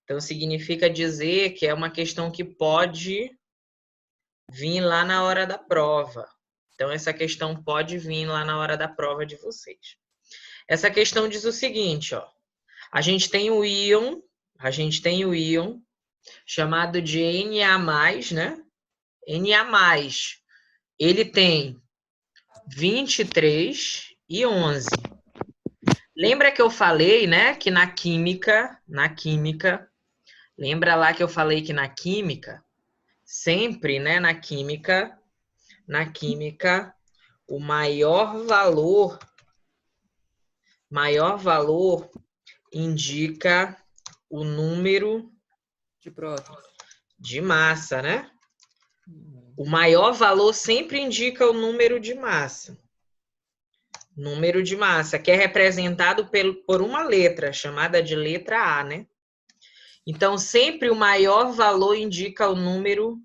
Então, significa dizer que é uma questão que pode vir lá na hora da prova. Então, essa questão pode vir lá na hora da prova de vocês. Essa questão diz o seguinte, ó. A gente tem o íon chamado de Na+, né? Na+, ele tem 23 e 11. Lembra que eu falei, né, que na química, lembra lá que eu falei que na química, sempre, né, na química, o maior valor indica o número De prótons. de massa, né? O maior valor sempre indica o número de massa. Número de massa, que é representado por uma letra, chamada de letra A, né? Então, sempre o maior valor indica o número...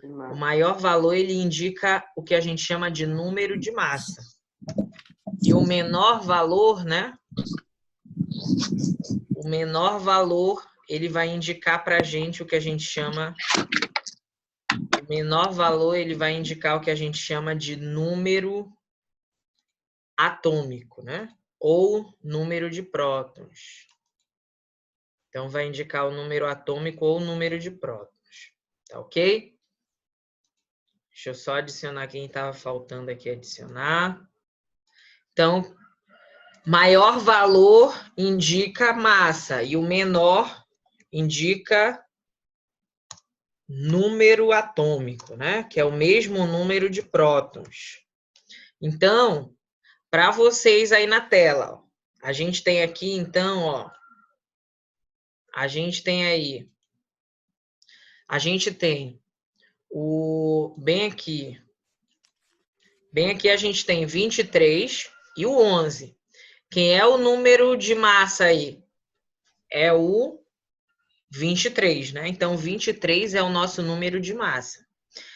O maior valor, ele indica o que a gente chama de número de massa. E o menor valor, né? O menor valor, ele vai indicar para a gente o que a gente chama... O menor valor, ele vai indicar o que a gente chama de número atômico, né? Ou número de prótons. Então, vai indicar o número atômico ou o número de prótons. Tá ok? Deixa eu só adicionar quem estava faltando aqui, adicionar. Então, maior valor indica massa e o menor indica número atômico, né? Que é o mesmo número de prótons. Então, para vocês aí na tela, ó, a gente tem aqui, então, ó, a gente tem bem aqui a gente tem 23 e o 11. Quem é o número de massa aí? É o 23, né? Então, 23 é o nosso número de massa.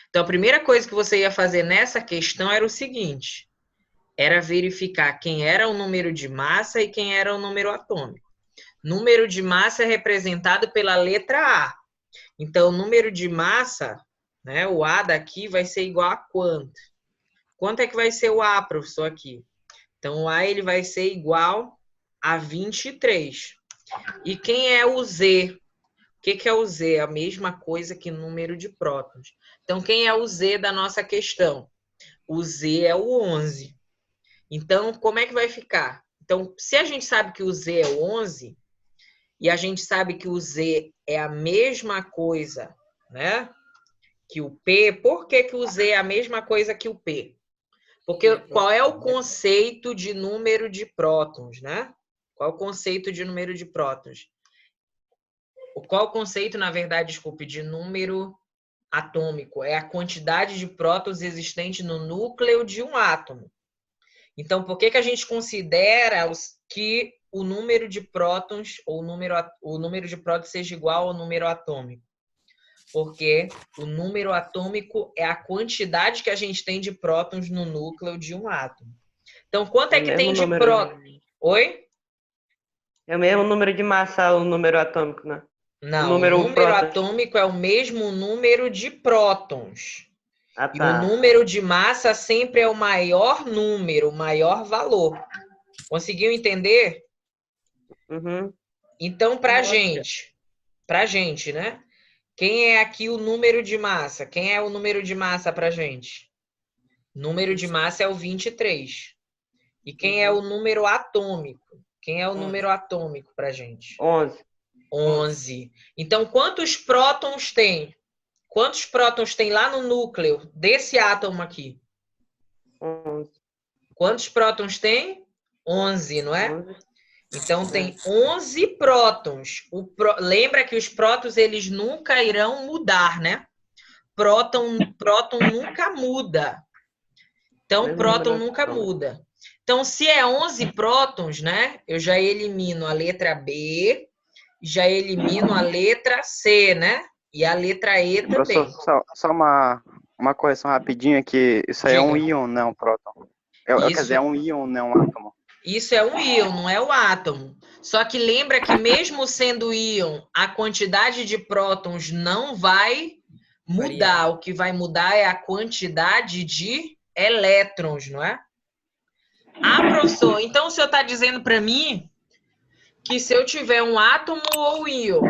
Então, a primeira coisa que você ia fazer nessa questão era o seguinte, era verificar quem era o número de massa e quem era o número atômico. Número de massa é representado pela letra A. Então, o número de massa, né, o A daqui vai ser igual a quanto? Quanto é que vai ser o A, professor, aqui? Então, o A ele vai ser igual a 23. E quem é o Z? O que é o Z? É a mesma coisa que número de prótons. Então, quem é o Z da nossa questão? O Z é o 11. Então, como é que vai ficar? Então, se a gente sabe que o Z é o 11, e a gente sabe que o Z é a mesma coisa, né, que o P, por que o Z é a mesma coisa que o P? Porque qual é o conceito de número de prótons, né? Qual é o conceito de número de prótons? Qual é o conceito, na verdade, desculpe, de número atômico? É a quantidade de prótons existente no núcleo de um átomo. Então, por que a gente considera que o número de prótons, ou o número de prótons seja igual ao número atômico? Porque o número atômico é a quantidade que a gente tem de prótons no núcleo de um átomo. Então, quanto é que tem de prótons? Oi? É o mesmo número de massa, o número atômico, né? Não, o número atômico é o mesmo número de prótons. Ah, tá. E o número de massa sempre é o maior número, o maior valor. Conseguiu entender? Uhum. Então, pra gente, né? Quem é aqui o número de massa? Quem é o número de massa pra gente? Número de massa é o 23. E quem é o número atômico? Quem é o número atômico pra gente? 11. 11. Então, quantos prótons tem? Quantos prótons tem lá no núcleo desse átomo aqui? 11. Quantos prótons tem? 11, não é? 11. Então, tem 11 prótons. Lembra que os prótons, eles nunca irão mudar, né? Próton nunca muda. Então, próton nunca muda. Então, se é 11 prótons, né? Eu já elimino a letra B, já elimino a letra C, né? E a letra E também. Professor, só uma correção rapidinha, que isso aí é um Diga. íon, não é um próton. Quer dizer, é um íon, não é um átomo. Isso é um íon, não é o átomo. Só que lembra que mesmo sendo íon, a quantidade de prótons não vai mudar. O que vai mudar é a quantidade de elétrons, não é? Ah, professor, então o senhor está dizendo para mim que se eu tiver um átomo ou íon,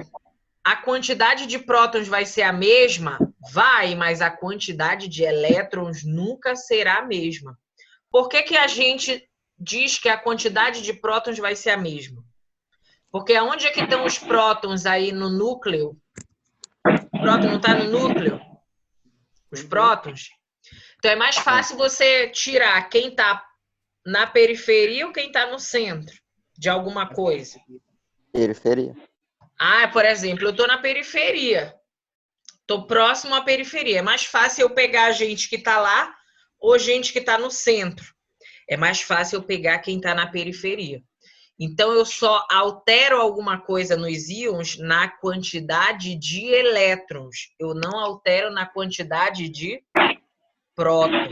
a quantidade de prótons vai ser a mesma? Vai, mas a quantidade de elétrons nunca será a mesma. Por que que a gente diz que a quantidade de prótons vai ser a mesma? Porque onde é que estão os prótons aí no núcleo? O próton não está no núcleo? Os prótons? Então é mais fácil você tirar quem está na periferia ou quem está no centro de alguma coisa. Periferia. Ah, por exemplo, eu estou na periferia. Estou próximo à periferia. É mais fácil eu pegar gente que está lá ou gente que está no centro. É mais fácil eu pegar quem está na periferia. Então, eu só altero alguma coisa nos íons na quantidade de elétrons. Eu não altero na quantidade de prótons.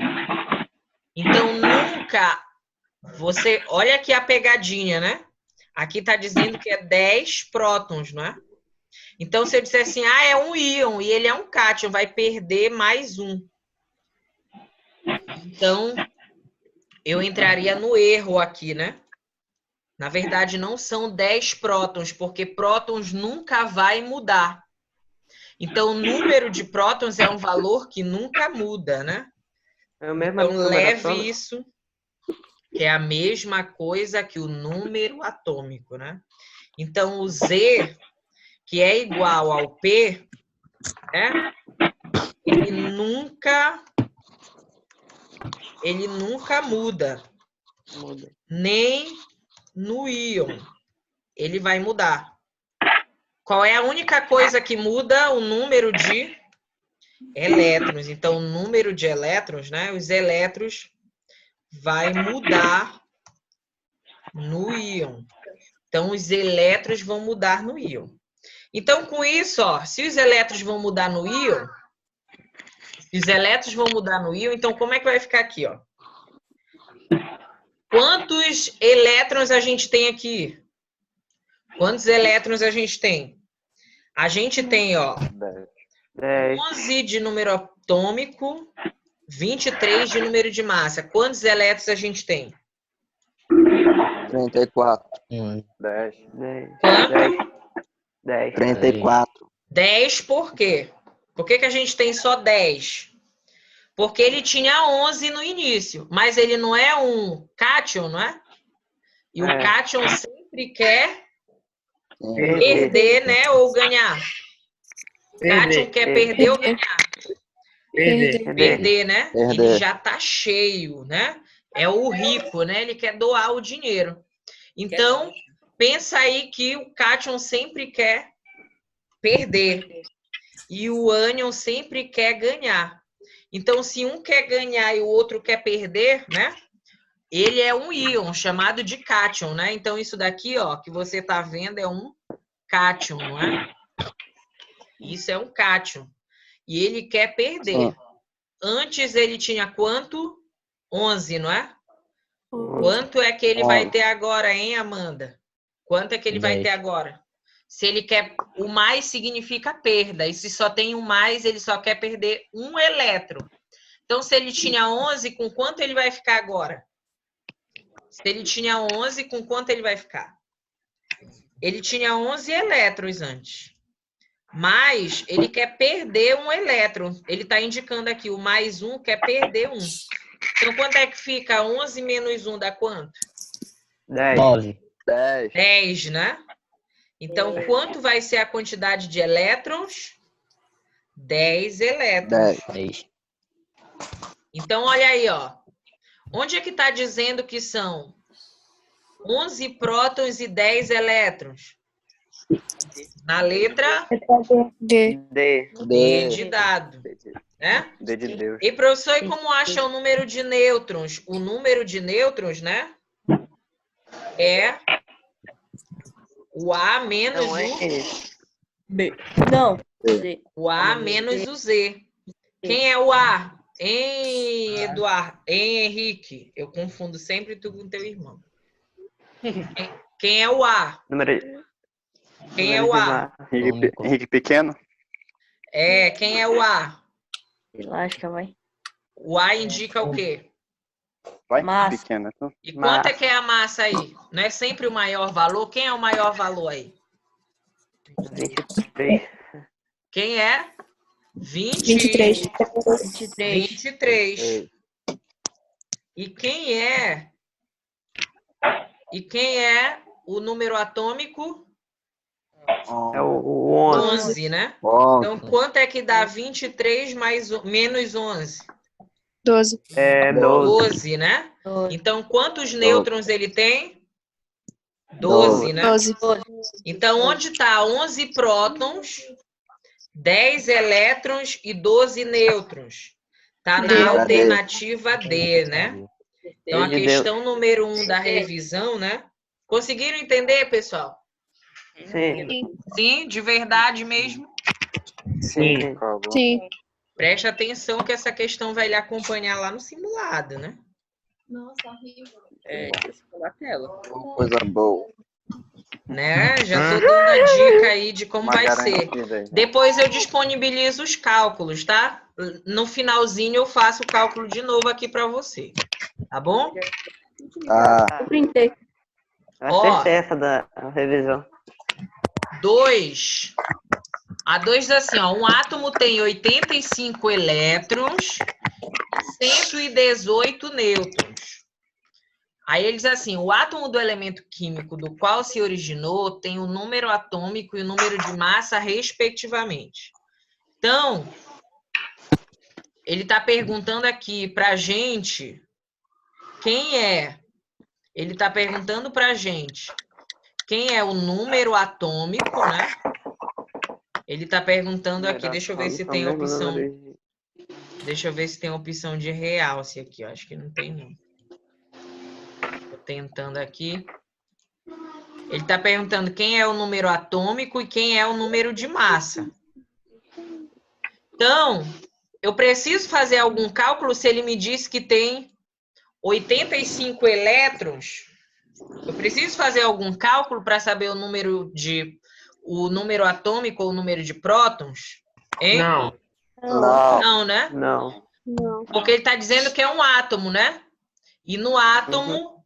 Então, nunca você... Olha aqui a pegadinha, né? Aqui está dizendo que é 10 prótons, não é? Então, se eu disser assim, ah, é um íon e ele é um cátion, vai perder mais um. Então, eu entraria no erro aqui, né? Na verdade, não são 10 prótons, porque prótons nunca vai mudar. Então, o número de prótons é um valor que nunca muda, né? É o mesmo Então, número leve atômico? isso, que é a mesma coisa que o número atômico, né? Então, o Z, que é igual ao P, né? Ele nunca muda. Muda. Nem no íon. Ele vai mudar. Qual é a única coisa que muda? O número de elétrons. Então, o número de elétrons, né? Os elétrons vai mudar no íon. Então, os elétrons vão mudar no íon. Então, com isso, ó, se os elétrons vão mudar no íon, então como é que vai ficar aqui, ó? Quantos elétrons a gente tem aqui? Quantos elétrons a gente tem? A gente tem, ó, 10. 11 de número atômico, 23 de número de massa. Quantos elétrons a gente tem? 34. 10. 10. Quanto? 10. 34. 10 por quê? Por que que a gente tem só 10? Porque ele tinha 11 no início, mas ele não é um cátion, não é? E o cátion sempre quer perder, né? Ou ganhar. O cátion quer perder ou ganhar? Perder, né? Perder. Ele já tá cheio, né? É o rico, né? Ele quer doar o dinheiro. Então, pensa aí que o cátion sempre quer perder e o ânion sempre quer ganhar. Então, se um quer ganhar e o outro quer perder, né? Ele é um íon chamado de cátion, né? Então, isso daqui, ó, que você tá vendo é um cátion, não é? Isso é um cátion. E ele quer perder. Antes ele tinha quanto? 11, não é? Quanto é que ele vai ter agora, hein, Amanda? Quanto é que ele vai ter agora? Se ele quer... O mais significa perda. E se só tem um mais, ele só quer perder um elétron. Então, se ele tinha 11, com quanto ele vai ficar agora? Se ele tinha 11, com quanto ele vai ficar? Ele tinha 11 elétrons antes. Mas ele quer perder um elétron. Ele está indicando aqui, o mais um quer perder um. Então, quanto é que fica? 11 menos 1 dá quanto? 10. 9. 10. 10, né? Então, quanto vai ser a quantidade de elétrons? 10 elétrons. 10. Então, olha aí, ó. Onde é que está dizendo que são 11 prótons e 10 elétrons? Na letra D. D de dado, né? D de Deus. E, professor, e como acha o número de nêutrons? O número de nêutrons, né? É o A menos Não é o... esse. B. Não. O A menos o Z. Quem é o A? Hein, Eduardo? Hein, Henrique? Eu confundo sempre tu com teu irmão. Quem é o A? Número, Quem é número o de A? massa. Henrique pequeno? Quem é o A? Elástica, vai. O A indica o quê? Vai? Massa. Pequeno. Então. E quanto é que é a massa aí? Não é sempre o maior valor? Quem é o maior valor aí? 23. Quem é? 23. 23. 23. E quem é? E quem é o número atômico? É o 11. 11, né? Bom, Então, quanto é que dá 23 menos 11? 12. É 12. 12, né? 12. Então, quantos nêutrons ele tem? 12, 12. né? 12. Então, onde está 11 prótons, 10 elétrons e 12 nêutrons? Está D. na alternativa D, né? Então, a D de questão número 1 da revisão, né? Conseguiram entender, pessoal? Sim. Sim, de verdade mesmo? Sim. Sim. Preste atenção que essa questão vai lhe acompanhar lá no simulado, né? Na tela. coisa boa. Né? Já tô dando a dica aí de como vai ser. garantida aí. Depois eu disponibilizo os cálculos, tá? No finalzinho eu faço o cálculo de novo aqui para você. Tá bom? Ah, Eu printei. Acertei essa da revisão. 2. A 2 diz assim, ó, um átomo tem 85 elétrons e 118 nêutrons. Aí ele diz assim, o átomo do elemento químico do qual se originou tem o número atômico e o número de massa, respectivamente. Então, ele está perguntando aqui para a gente quem é. Ele está perguntando para a gente quem é o número atômico, né? Ele está perguntando aqui, deixa eu ver se tem a opção. Deixa eu ver se tem a opção de realce aqui, ó. Acho que não tem, não. Tô tentando aqui. Ele está perguntando quem é o número atômico e quem é o número de massa. Então, eu preciso fazer algum cálculo se ele me disse que tem 85 elétrons. Eu preciso fazer algum cálculo para saber o número atômico ou o número de prótons? Hein? Não. não. Não, né? Não. Não. Porque ele está dizendo que é um átomo, né? E no átomo,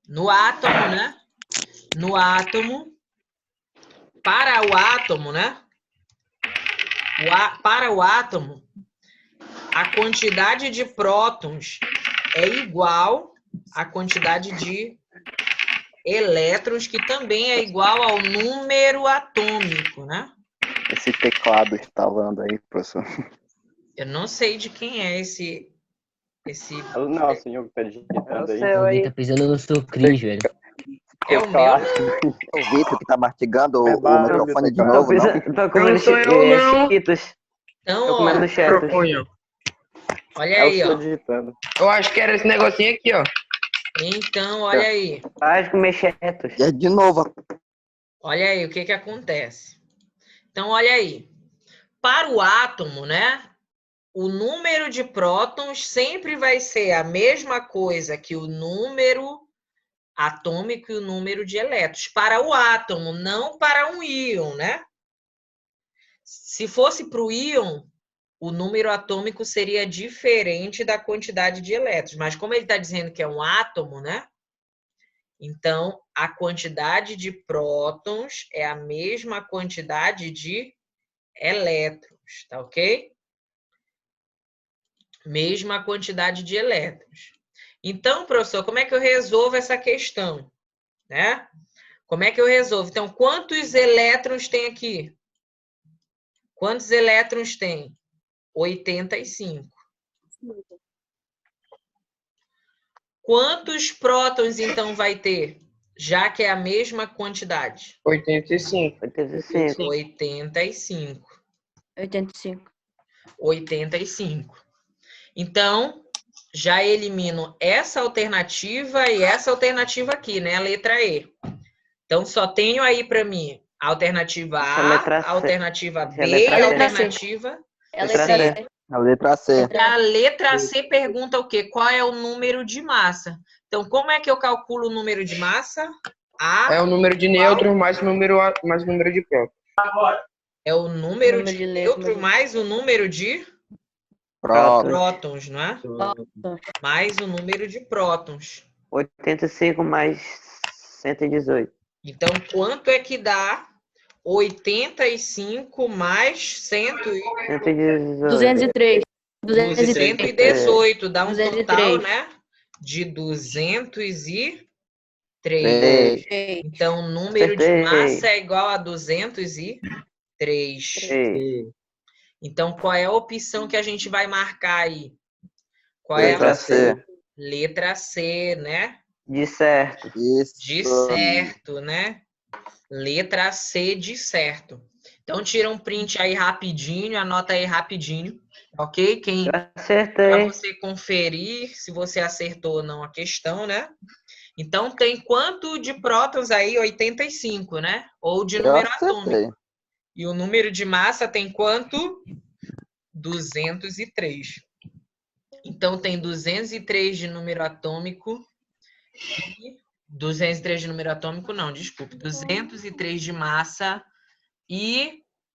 né? No átomo, para o átomo, né? Para o átomo, a quantidade de prótons é igual à quantidade de elétrons, que também é igual ao número atômico, né? Esse teclado instalando aí, professor. Eu não sei de quem é esse... Não, o senhor que tá digitando aí. Seu Tá pisando no sucrilho, velho. É o meu? O Vitor que tá mastigando É o barulho, microfone de tá novo, não? Tô comendo sou eu, não. Cheetos. Então, Tô ó, comendo Cheetos. olha É o aí, senhor ó. digitando. Eu acho que era esse negocinho aqui, ó. Então, olha aí. Para de comer Cheetos. E de novo. Olha aí o que acontece. Então, olha aí. Para o átomo, né? O número de prótons sempre vai ser a mesma coisa que o número atômico e o número de elétrons. Para o átomo, não para um íon, né? Se fosse para o íon, o número atômico seria diferente da quantidade de elétrons. Mas como ele está dizendo que é um átomo, né? Então, a quantidade de prótons é a mesma quantidade de elétrons, tá ok? Mesma quantidade de elétrons. Então, professor, como é que eu resolvo essa questão? Né? Como é que eu resolvo? Então, quantos elétrons tem aqui? Quantos elétrons tem? 85. Quantos prótons, então, vai ter? Já que é a mesma quantidade. 85. 85. 85. 85. 85. Então, já elimino essa alternativa e essa alternativa aqui, né? A letra E. Então, só tenho aí para mim a alternativa Essa A, letra a C. alternativa Essa B e letra a C. alternativa É a Letra letra C. C. A letra C. E a letra C pergunta o quê? Qual é o número de massa? Então, como é que eu calculo o número de massa? É o número de nêutrons mais o número de prótons. É o número Número de de nêutron nêutrons. mais o número de Próton. prótons, não é? Mais o número de prótons. 85 mais 118. Então, quanto é que dá 85 mais 118. 203. 203. 118? Dá um 203. total, né? De 203. Três. Então, o número de Acertei. massa é igual a 203. Ei, Então, qual é a opção que a gente vai marcar aí? Qual é a Letra C. letra C, né? de certo. Isso. De certo, né? Letra C de certo. Então, tira um print aí rapidinho, anota aí rapidinho, ok? Para Acertei. você conferir se você acertou ou não a questão, né? Então, tem quanto de prótons aí? 85, né? Ou de Eu número atômico. acertei. E o número de massa tem quanto? 203. Então, tem 203 de número atômico e 203 de número atômico, não, desculpe. 203 de massa e